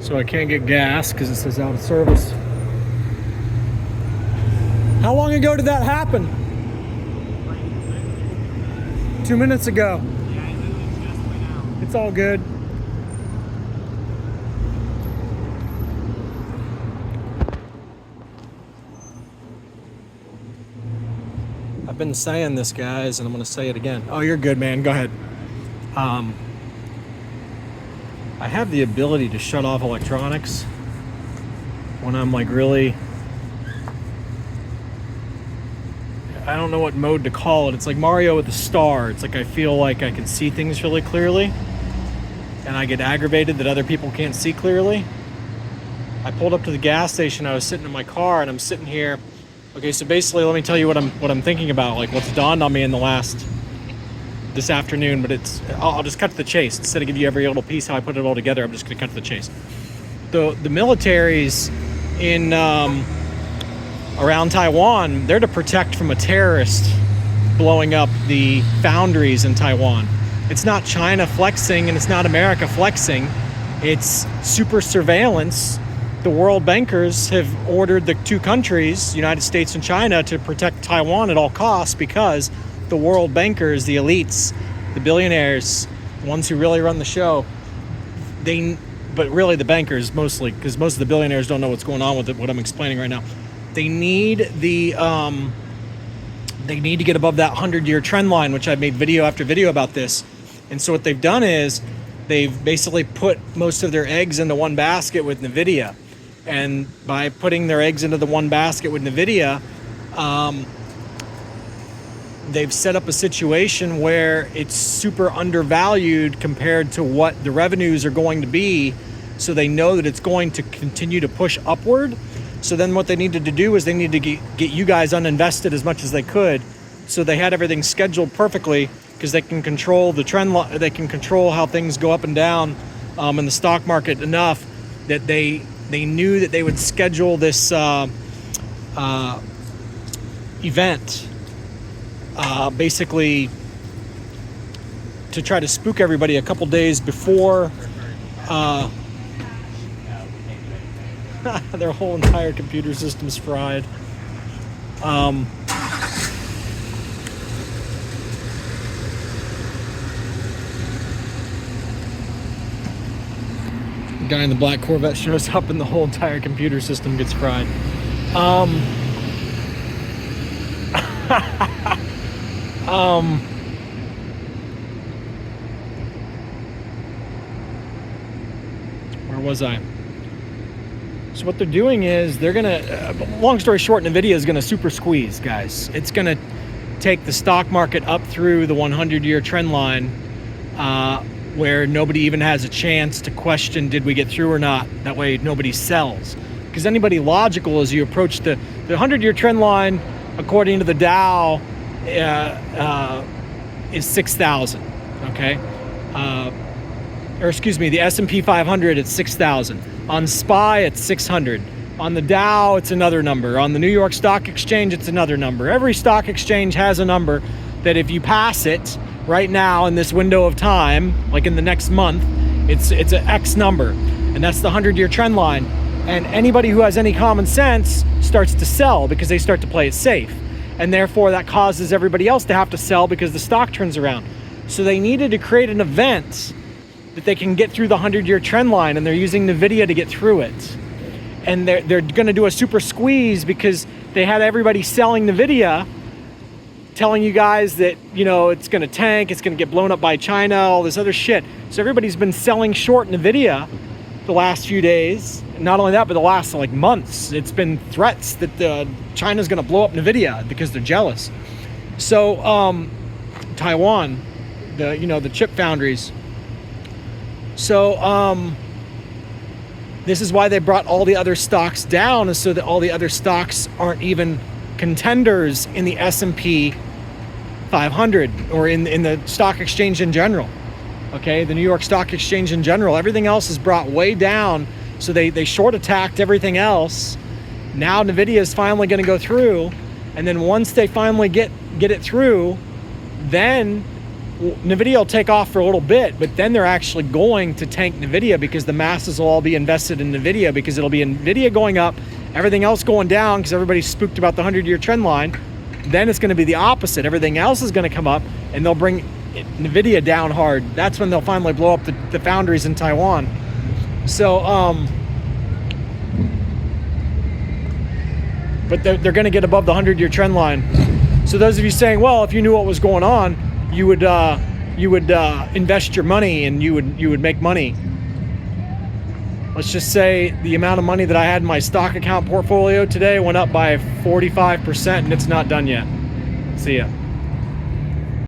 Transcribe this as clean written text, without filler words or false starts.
So I can't get gas because it says out of service. How long ago did that happen? 2 minutes ago. Yeah, I literally just went out. It's all good. I've been saying this, guys, and I'm going to say it again. Oh, you're good, man. Go ahead. I have the ability to shut off electronics when I'm like really, I don't know what mode to call it. It's like Mario with the star. It's like I feel like I can see things really clearly, and I get aggravated that other people can't see clearly. I pulled up to the gas station. I was sitting in my car, and I'm sitting here. Okay, so basically, let me tell you what I'm thinking about, like what's dawned on me in this afternoon. But I'll just cut to the chase instead of give you every little piece how I put it all together. I'm just going to cut to the chase. The militaries in around Taiwan, they're to protect from a terrorist blowing up the foundries in Taiwan. It's not China flexing and it's not America flexing. It's super surveillance. The world bankers have ordered the two countries, United States and China, to protect Taiwan at all costs because the world bankers, the elites, the billionaires, the ones who really run the show, but really the bankers mostly, because most of the billionaires don't know what's going on with it, what I'm explaining right now. They need to get above that 100-year trend line, which I've made video after video about this. And so what they've done is they've basically put most of their eggs into one basket with nvda. And by putting their eggs into the one basket with nvda, they've set up a situation where it's super undervalued compared to what the revenues are going to be. So they know that it's going to continue to push upward. So then what they needed to do is they needed to get you guys uninvested as much as they could. So they had everything scheduled perfectly because they can control the trend. They can control how things go up and down in the stock market enough that they knew that they would schedule this event basically to try to spook everybody a couple days before their whole entire computer system's fried. The guy in the black Corvette shows up and the whole entire computer system gets fried. Where was I? So what they're doing is they're gonna, long story short, nvda is gonna super squeeze, guys. It's gonna take the stock market up through the 100-year trend line, where nobody even has a chance to question, did we get through or not? That way nobody sells. Because anybody logical, as you approach the 100-year trend line, according to the Dow, is 6,000, okay? Or excuse me, the S&P 500, it's 6,000. On SPY, it's 600. On the Dow, it's another number. On the New York Stock Exchange, it's another number. Every stock exchange has a number that if you pass it right now in this window of time, like in the next month, it's an X number. And that's the 100-year trend line. And anybody who has any common sense starts to sell because they start to play it safe. And therefore, that causes everybody else to have to sell because the stock turns around. So they needed to create an event that they can get through the 100-year trend line, and they're using nvda to get through it. And they're going to do a super squeeze because they had everybody selling nvda, telling you guys that, you know, it's going to tank, it's going to get blown up by China, all this other shit. So everybody's been selling short nvda the last few days. And not only that, but the last like months, it's been threats that China's going to blow up nvda because they're jealous. So Taiwan, the chip foundries. So this is why they brought all the other stocks down, is so that all the other stocks aren't even contenders in the S&P 500 or in the stock exchange in general. Okay, the New York Stock Exchange in general. Everything else is brought way down. So they short attacked everything else. Now nvda is finally going to go through, and then once they finally get it through, then nvidia will take off for a little bit, but then they're actually going to tank nvidia because the masses will all be invested in nvidia, because it'll be nvidia going up, everything else going down because everybody's spooked about the 100-year trend line. Then it's going to be the opposite. Everything else is going to come up, and they'll bring nvidia down hard. That's when they'll finally blow up the foundries in Taiwan. So but they're going to get above the 100-year trend line. So those of you saying, well, if you knew what was going on, you would invest your money and you would make money. Let's just say the amount of money that I had in my stock account portfolio today went up by 45%, and it's not done yet. See ya.